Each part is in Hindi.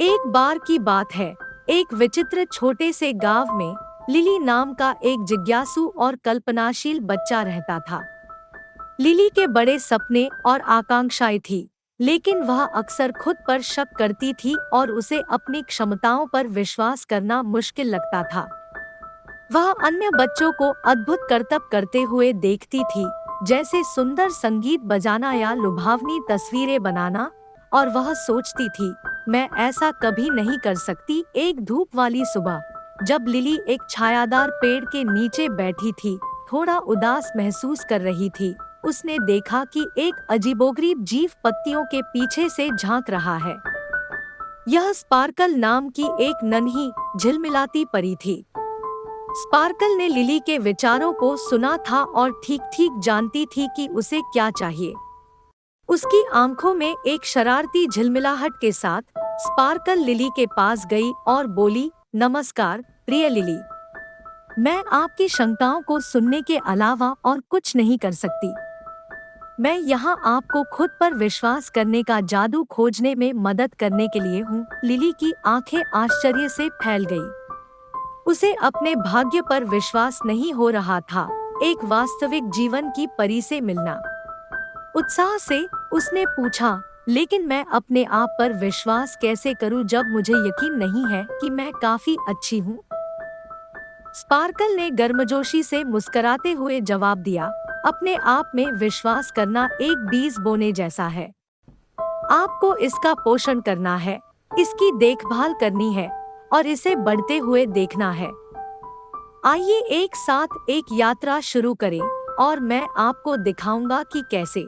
एक बार की बात है, एक विचित्र छोटे से गांव में लिली नाम का एक जिज्ञासु और कल्पनाशील बच्चा रहता था। लिली के बड़े सपने और आकांक्षाएं थी, लेकिन वह अक्सर खुद पर शक करती थी और उसे अपनी क्षमताओं पर विश्वास करना मुश्किल लगता था। वह अन्य बच्चों को अद्भुत करतब करते हुए देखती थी, जैसे सुंदर संगीत बजाना या लुभावनी तस्वीरें बनाना, और वह सोचती थी, मैं ऐसा कभी नहीं कर सकती। एक धूप वाली सुबह, जब लिली एक छायादार पेड़ के नीचे बैठी थी, थोड़ा उदास महसूस कर रही थी, उसने देखा कि एक अजीबोगरीब जीव पत्तियों के पीछे से झांक रहा है। यह स्पार्कल नाम की एक नन्ही, झिलमिलाती परी थी। स्पार्कल ने लिली के विचारों को सुना था और ठीक ठीक जानती थी कि उसे क्या चाहिए। उसकी आंखों में एक शरारती झिलमिलाहट के साथ स्पार्कल लिली के पास गई और बोली, नमस्कार प्रिय लिली, मैं आपकी शंकाओं को सुनने के अलावा और कुछ नहीं कर सकती। मैं यहाँ आपको खुद पर विश्वास करने का जादू खोजने में मदद करने के लिए हूँ। लिली की आंखें आश्चर्य से फैल गई। उसे अपने भाग्य पर विश्वास नहीं हो रहा था, एक वास्तविक जीवन की परी से मिलना। उत्साह से उसने पूछा, लेकिन मैं अपने आप पर विश्वास कैसे करूं जब मुझे यकीन नहीं है कि मैं काफी अच्छी हूं? स्पार्कल ने गर्मजोशी से मुस्कुराते हुए जवाब दिया, अपने आप में विश्वास करना एक बीज बोने जैसा है। आपको इसका पोषण करना है, इसकी देखभाल करनी है और इसे बढ़ते हुए देखना है। आइए एक साथ एक यात्रा शुरू करें और मैं आपको दिखाऊंगा कि कैसे।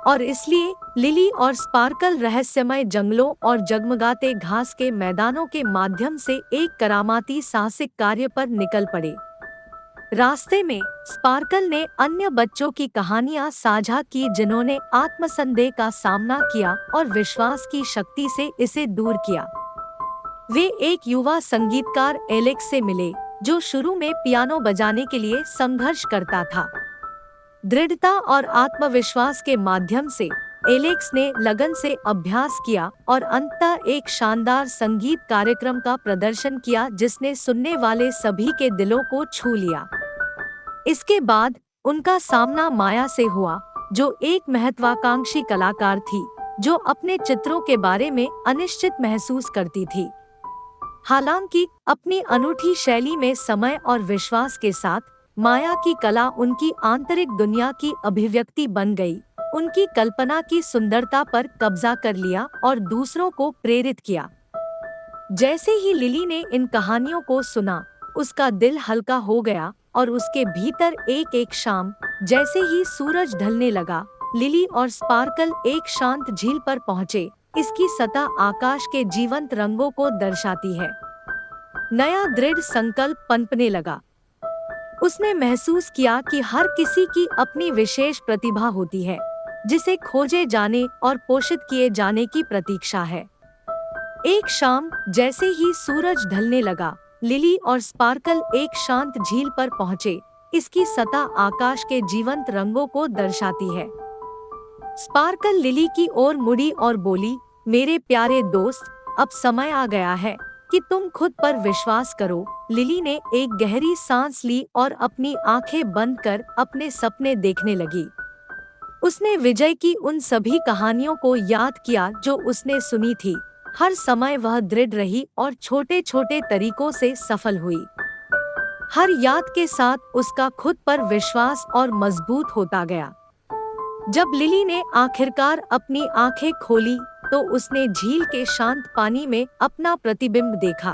और इसलिए लिली और स्पार्कल रहस्यमय जंगलों और जगमगाते घास के मैदानों के माध्यम से एक करामाती साहसिक कार्य पर निकल पड़े। रास्ते में स्पार्कल ने अन्य बच्चों की कहानियां साझा की, जिन्होंने आत्मसंदेह का सामना किया और विश्वास की शक्ति से इसे दूर किया। वे एक युवा संगीतकार एलेक्स से मिले, जो शुरू में पियानो बजाने के लिए संघर्ष करता था। दृढ़ता और आत्मविश्वास के माध्यम से एलेक्स ने लगन से अभ्यास किया और अंततः एक शानदार संगीत कार्यक्रम का प्रदर्शन किया, जिसने सुनने वाले सभी के दिलों को छू लिया। इसके बाद उनका सामना माया से हुआ, जो एक महत्वाकांक्षी कलाकार थी, जो अपने चित्रों के बारे में अनिश्चित महसूस करती थी। हालांकि अपनी अनूठी शैली में समय और विश्वास के साथ माया की कला उनकी आंतरिक दुनिया की अभिव्यक्ति बन गई, उनकी कल्पना की सुंदरता पर कब्जा कर लिया और दूसरों को प्रेरित किया। जैसे ही लिली ने इन कहानियों को सुना, उसका दिल हल्का हो गया और उसके भीतर एक शाम, जैसे ही सूरज ढलने लगा, लिली और स्पार्कल एक शांत झील पर पहुँचे। इसकी सतह आकाश के जीवंत रंगों को दर्शाती है। नया दृढ़ संकल्प पनपने लगा। उसने महसूस किया कि हर किसी की अपनी विशेष प्रतिभा होती है, जिसे खोजे जाने और पोषित किए जाने की प्रतीक्षा है। एक शाम, जैसे ही सूरज ढलने लगा, लिली और स्पार्कल एक शांत झील पर पहुँचे। इसकी सतह आकाश के जीवंत रंगों को दर्शाती है। स्पार्कल लिली की ओर मुड़ी और बोली, मेरे प्यारे दोस्त, अब समय आ गया है कि तुम खुद पर विश्वास करो। लिली ने एक गहरी सांस ली और अपनी आंखें बंद कर अपने सपने देखने लगी। उसने विजय की उन सभी कहानियों को याद किया जो उसने सुनी थी। हर समय वह दृढ़ रही और छोटे छोटे तरीकों से सफल हुई। हर याद के साथ उसका खुद पर विश्वास और मजबूत होता गया। जब लिली ने आखिरकार अपनी आंखें खोली, तो उसने झील के शांत पानी में अपना प्रतिबिंब देखा।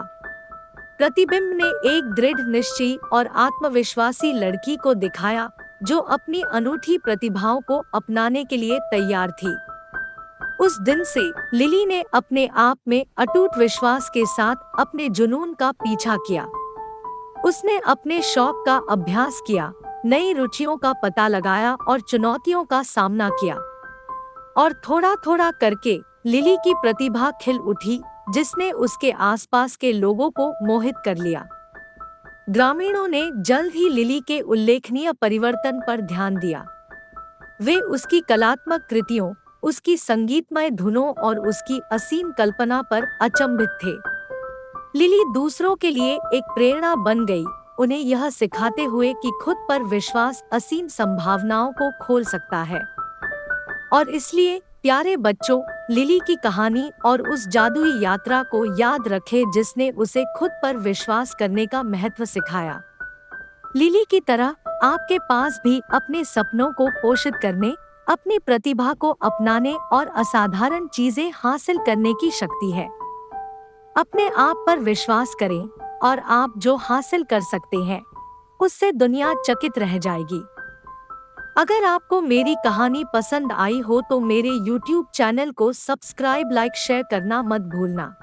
प्रतिबिंब ने एक दृढ़ निश्चयी और आत्मविश्वासी लड़की को दिखाया, जो अपनी अनूठी प्रतिभाओं को अपनाने के लिए तैयार थी। उस दिन से लिली ने अपने आप में अटूट विश्वास के साथ अपने जुनून का पीछा किया। उसने अपने शौक का अभ्यास किया, नई रुचियों का पता लगाया और चुनौतियों का सामना किया। और थोड़ा थोड़ा करके लिली की प्रतिभा खिल उठी, जिसने उसके आसपास के लोगों को मोहित कर लिया। ग्रामीणों ने जल्द ही लिली के उल्लेखनीय परिवर्तन पर ध्यान दिया। वे उसकी कलात्मक कृतियों, उसकी संगीतमय धुनों और उसकी असीम कल्पना पर अचंभित थे। लिली दूसरों के लिए एक प्रेरणा बन गई, उन्हें यह सिखाते हुए कि खुद पर विश्वास असीम संभावनाओं को खोल सकता है। और इसलिए प्यारे बच्चों, लिली की कहानी और उस जादुई यात्रा को याद रखें जिसने उसे खुद पर विश्वास करने का महत्व सिखाया। लिली की तरह आपके पास भी अपने सपनों को पोषित करने, अपनी प्रतिभा को अपनाने और असाधारण चीजें हासिल करने की शक्ति है। अपने आप पर विश्वास करें और आप जो हासिल कर सकते हैं उससे दुनिया चकित रह जाएगी। अगर आपको मेरी कहानी पसंद आई हो तो मेरे YouTube चैनल को सब्सक्राइब, लाइक, शेयर करना मत भूलना।